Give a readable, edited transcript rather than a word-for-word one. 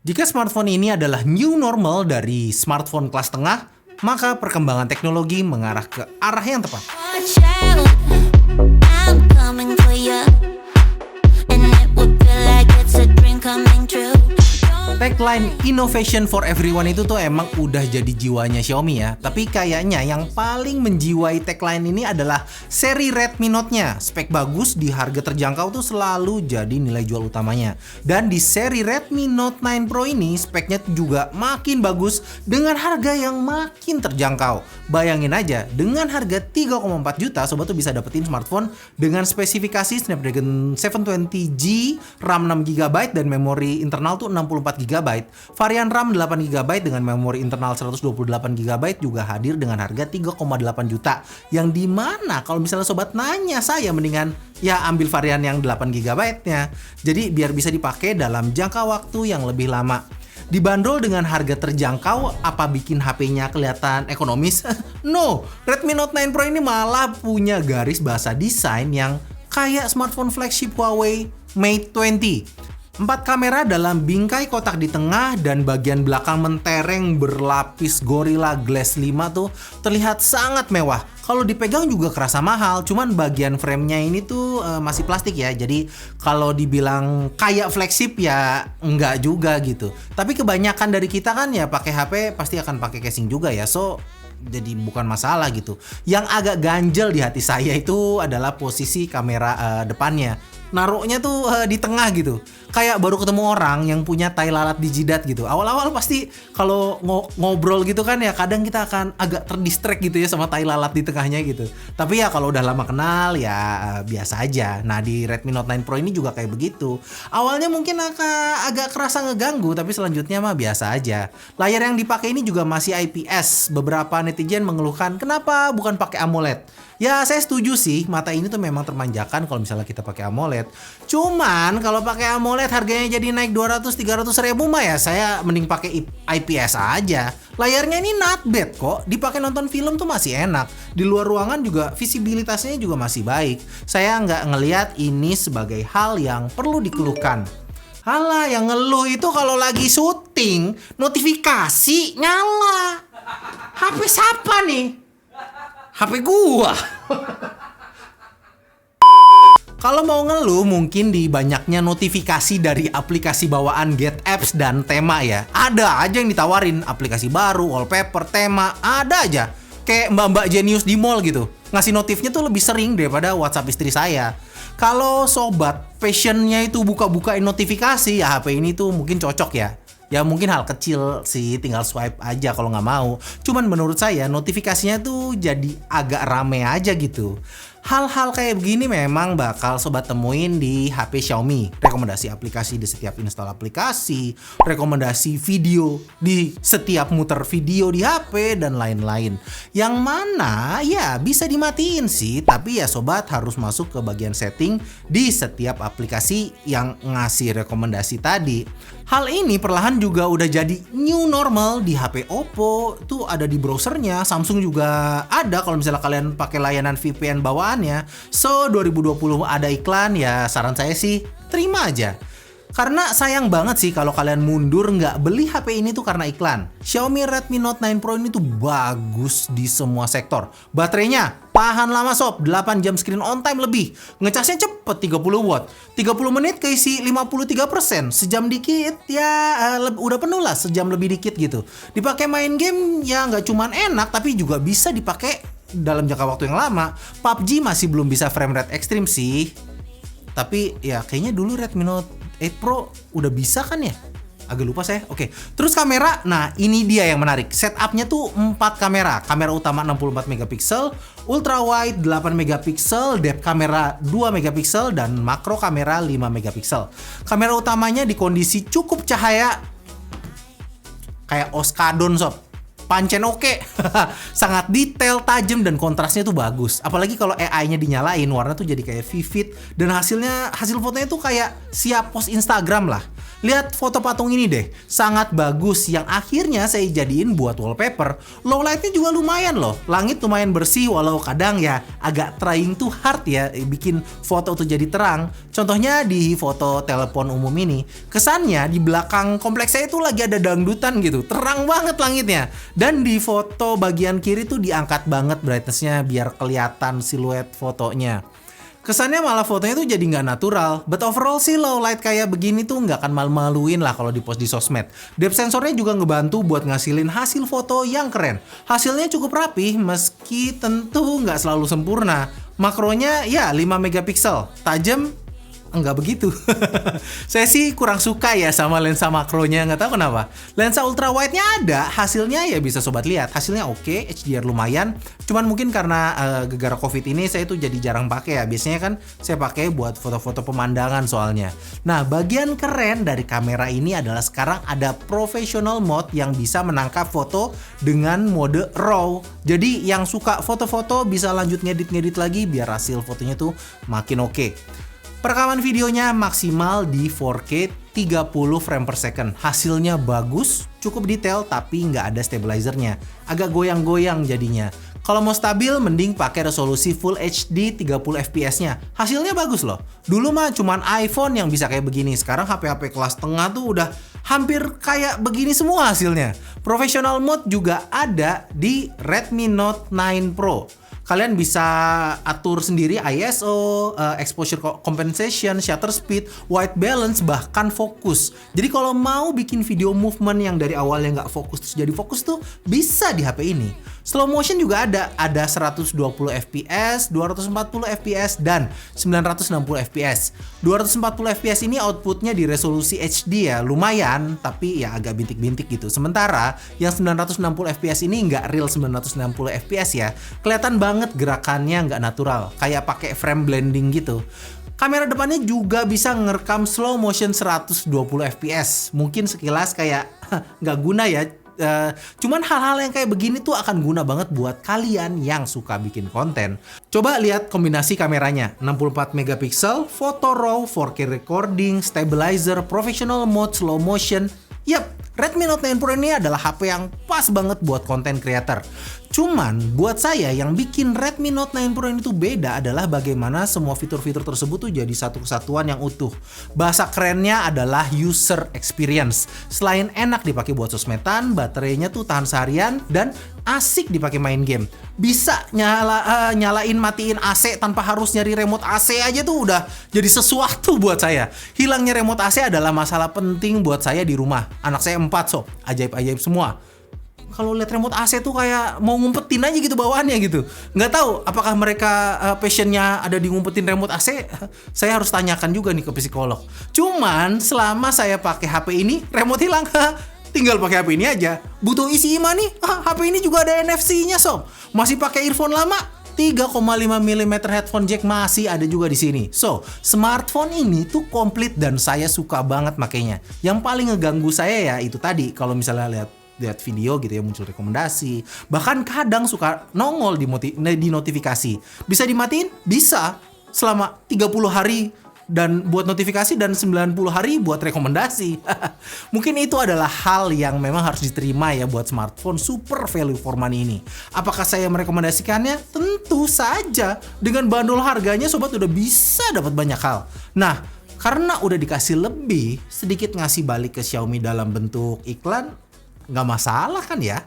Jika smartphone ini adalah new normal dari smartphone kelas tengah, maka perkembangan teknologi mengarah ke arah yang tepat. Watch out, I'm coming for you, and it would feel like it's a dream coming true. Tagline Innovation for Everyone itu tuh emang udah jadi jiwanya Xiaomi ya. Tapi kayaknya yang paling menjiwai tagline ini adalah seri Redmi Note-nya. Spek bagus di harga terjangkau tuh selalu jadi nilai jual utamanya. Dan di seri Redmi Note 9 Pro ini speknya tuh juga makin bagus dengan harga yang makin terjangkau. Bayangin aja, dengan harga 3,4 juta sobat tuh bisa dapetin smartphone dengan spesifikasi Snapdragon 720G, RAM 6GB dan memori internal tuh 64GB. Varian RAM 8GB dengan memori internal 128GB juga hadir dengan harga 3,8 juta. Yang dimana kalau misalnya sobat nanya, saya mendingan ya ambil varian yang 8GB-nya. Jadi biar bisa dipakai dalam jangka waktu yang lebih lama. Dibanderol dengan harga terjangkau, apa bikin HP-nya kelihatan ekonomis? No, Redmi Note 9 Pro ini malah punya garis basa desain yang kayak smartphone flagship Huawei Mate 20. 4 kamera dalam bingkai kotak di tengah dan bagian belakang mentereng berlapis Gorilla Glass 5 tuh terlihat sangat mewah. Kalau dipegang juga kerasa mahal, cuman bagian framenya ini tuh masih plastik ya. Jadi kalau dibilang kayak flagship ya enggak juga gitu. Tapi kebanyakan dari kita kan ya pakai HP pasti akan pakai casing juga ya. So jadi bukan masalah gitu. Yang agak ganjel di hati saya itu adalah posisi kamera depannya. Naruhnya tuh di tengah gitu. Kayak baru ketemu orang yang punya tai lalat di jidat gitu. Awal-awal pasti kalau ngobrol gitu kan ya kadang kita akan agak terdistract gitu ya sama tai lalat di tengahnya gitu. Tapi ya kalau udah lama kenal ya biasa aja. Nah di Redmi Note 9 Pro ini juga kayak begitu. Awalnya mungkin agak kerasa ngeganggu tapi selanjutnya mah biasa aja. Layar yang dipakai ini juga masih IPS. Beberapa netizen mengeluhkan kenapa bukan pakai AMOLED. Ya saya setuju sih, mata ini tuh memang termanjakan kalau misalnya kita pakai AMOLED. Cuman kalau pakai AMOLED harganya jadi naik 200-300 ribu mah ya saya mending pakai IPS aja. Layarnya ini not bad kok, dipakai nonton film tuh masih enak. Di luar ruangan juga visibilitasnya juga masih baik. Saya nggak ngelihat ini sebagai hal yang perlu dikeluhkan. Halah, yang ngeluh itu kalau lagi syuting, notifikasi nyala. HP siapa nih? HP gua. Kalau mau ngeluh mungkin di banyaknya notifikasi dari aplikasi bawaan Get Apps dan Tema ya. Ada aja yang ditawarin aplikasi baru, wallpaper, tema, ada aja. Kayak mbak-mbak jenius di mall gitu. Ngasih notifnya tuh lebih sering daripada WhatsApp istri saya. Kalau sobat passionnya itu buka-bukain notifikasi ya HP ini tuh mungkin cocok ya. Ya mungkin hal kecil sih, tinggal swipe aja kalau nggak mau. Cuman menurut saya notifikasinya tuh jadi agak rame aja gitu. Hal-hal kayak begini memang bakal sobat temuin di HP Xiaomi. Rekomendasi aplikasi di setiap install aplikasi, rekomendasi video di setiap muter video di HP, dan lain-lain. Yang mana ya bisa dimatiin sih, tapi ya sobat harus masuk ke bagian setting di setiap aplikasi yang ngasih rekomendasi tadi. Hal ini perlahan juga udah jadi new normal di HP Oppo, tuh ada di browsernya. Samsung juga ada kalau misalnya kalian pakai layanan VPN bawaannya. So 2020 ada iklan ya saran saya sih terima aja. Karena sayang banget sih kalau kalian mundur nggak beli HP ini tuh karena iklan. Xiaomi Redmi Note 9 Pro ini tuh bagus di semua sektor. Baterainya tahan lama sob, 8 jam screen on time lebih. Ngecasnya cepet 30 watt. 30 menit keisi 53%. Sejam dikit ya udah penuh lah, sejam lebih dikit gitu. Dipakai main game ya nggak cuman enak tapi juga bisa dipakai dalam jangka waktu yang lama. PUBG masih belum bisa frame rate ekstrim sih. Tapi ya kayaknya dulu Redmi Note 8 Pro udah bisa kan ya? Agak lupa saya. Oke. Terus kamera, nah ini dia yang menarik. Setupnya tuh 4 kamera. Kamera utama 64 megapiksel, ultra wide 8 megapiksel, depth kamera 2 megapiksel, dan makro kamera 5 megapiksel. Kamera utamanya di kondisi cukup cahaya kayak Oskadon sob. Pancen oke. Sangat detail, tajam, dan kontrasnya tuh bagus. Apalagi kalau AI-nya dinyalain, warna tuh jadi kayak vivid, dan hasil fotonya tuh kayak siap post Instagram lah. Lihat foto patung ini deh, sangat bagus yang akhirnya saya jadiin buat wallpaper. Low lightnya juga lumayan loh, langit lumayan bersih walau kadang ya agak trying too hard ya bikin foto tuh jadi terang. Contohnya di foto telepon umum ini, kesannya di belakang kompleks saya itu lagi ada dangdutan gitu, terang banget langitnya. Dan di foto bagian kiri tuh diangkat banget brightness-nya biar kelihatan siluet fotonya. Kesannya malah fotonya tuh jadi nggak natural. But overall sih low light kayak begini tuh nggak akan malu-maluin lah kalau di post di sosmed. Depth sensornya juga ngebantu buat ngasilin hasil foto yang keren. Hasilnya cukup rapih meski tentu nggak selalu sempurna. Makronya ya 5 megapiksel, tajam enggak begitu. Saya sih kurang suka ya sama lensa makronya, nggak tahu kenapa. Lensa ultra wide-nya ada, hasilnya ya bisa sobat lihat. Hasilnya oke, HDR lumayan. Cuman mungkin karena gegara Covid ini saya tuh jadi jarang pakai ya. Biasanya kan saya pakai buat foto-foto pemandangan soalnya. Nah, bagian keren dari kamera ini adalah sekarang ada professional mode yang bisa menangkap foto dengan mode RAW. Jadi yang suka foto-foto bisa lanjut ngedit-ngedit lagi biar hasil fotonya tuh makin oke. Perekaman videonya maksimal di 4K 30 frame per second. Hasilnya bagus, cukup detail tapi nggak ada stabilizernya. Agak goyang-goyang jadinya. Kalau mau stabil mending pakai resolusi Full HD 30 fps-nya. Hasilnya bagus loh. Dulu mah cuman iPhone yang bisa kayak begini. Sekarang HP-HP kelas tengah tuh udah hampir kayak begini semua hasilnya. Professional mode juga ada di Redmi Note 9 Pro. Kalian bisa atur sendiri ISO, exposure compensation, shutter speed, white balance, bahkan fokus. Jadi kalau mau bikin video movement yang dari awalnya nggak fokus terus jadi fokus tuh bisa di HP ini. Slow motion juga ada 120 fps, 240 fps, dan 960 fps. 240 fps ini outputnya di resolusi HD ya, lumayan, tapi ya agak bintik-bintik gitu. Sementara yang 960 fps ini nggak real 960 fps ya, kelihatan banget gerakannya nggak natural, kayak pakai frame blending gitu. Kamera depannya juga bisa ngerekam slow motion 120 fps. Mungkin sekilas kayak nggak guna ya. Cuman hal-hal yang kayak begini tuh akan guna banget buat kalian yang suka bikin konten. Coba lihat kombinasi kameranya, 64 megapiksel, photo raw, 4K recording, stabilizer, professional mode, slow motion. Yap, Redmi Note 9 Pro ini adalah HP yang pas banget buat konten creator. Cuman buat saya yang bikin Redmi Note 9 Pro ini tuh beda adalah bagaimana semua fitur-fitur tersebut tuh jadi satu kesatuan yang utuh. Bahasa kerennya adalah user experience. Selain enak dipakai buat sosmedan, baterainya tuh tahan seharian dan asik dipakai main game. Bisa nyalain matiin AC tanpa harus nyari remote AC aja tuh udah jadi sesuatu buat saya. Hilangnya remote AC adalah masalah penting buat saya di rumah. Anak saya 4 sob, ajaib-ajaib semua. Kalau lihat remote AC tuh kayak mau ngumpetin aja gitu bawaannya gitu. Nggak tahu apakah mereka passionnya ada di ngumpetin remote AC. Saya harus tanyakan juga nih ke psikolog. Cuman selama saya pakai HP ini, remote hilang. Tinggal pakai HP ini aja. Butuh isi IMA nih, HP ini juga ada NFC-nya sob. Masih pakai earphone lama, 3,5 mm headphone jack masih ada juga di sini. So, smartphone ini tuh komplit dan saya suka banget makainya. Yang paling ngeganggu saya ya itu tadi, kalau misalnya lihat video gitu ya muncul rekomendasi. Bahkan kadang suka nongol di notifikasi. Bisa dimatiin? Bisa. Selama 30 hari dan buat notifikasi dan 90 hari buat rekomendasi. Mungkin itu adalah hal yang memang harus diterima ya buat smartphone super value for money ini. Apakah saya merekomendasikannya? Tentu saja. Dengan bandol harganya sobat udah bisa dapat banyak hal. Nah, karena udah dikasih lebih, sedikit ngasih balik ke Xiaomi dalam bentuk iklan, nggak masalah kan ya?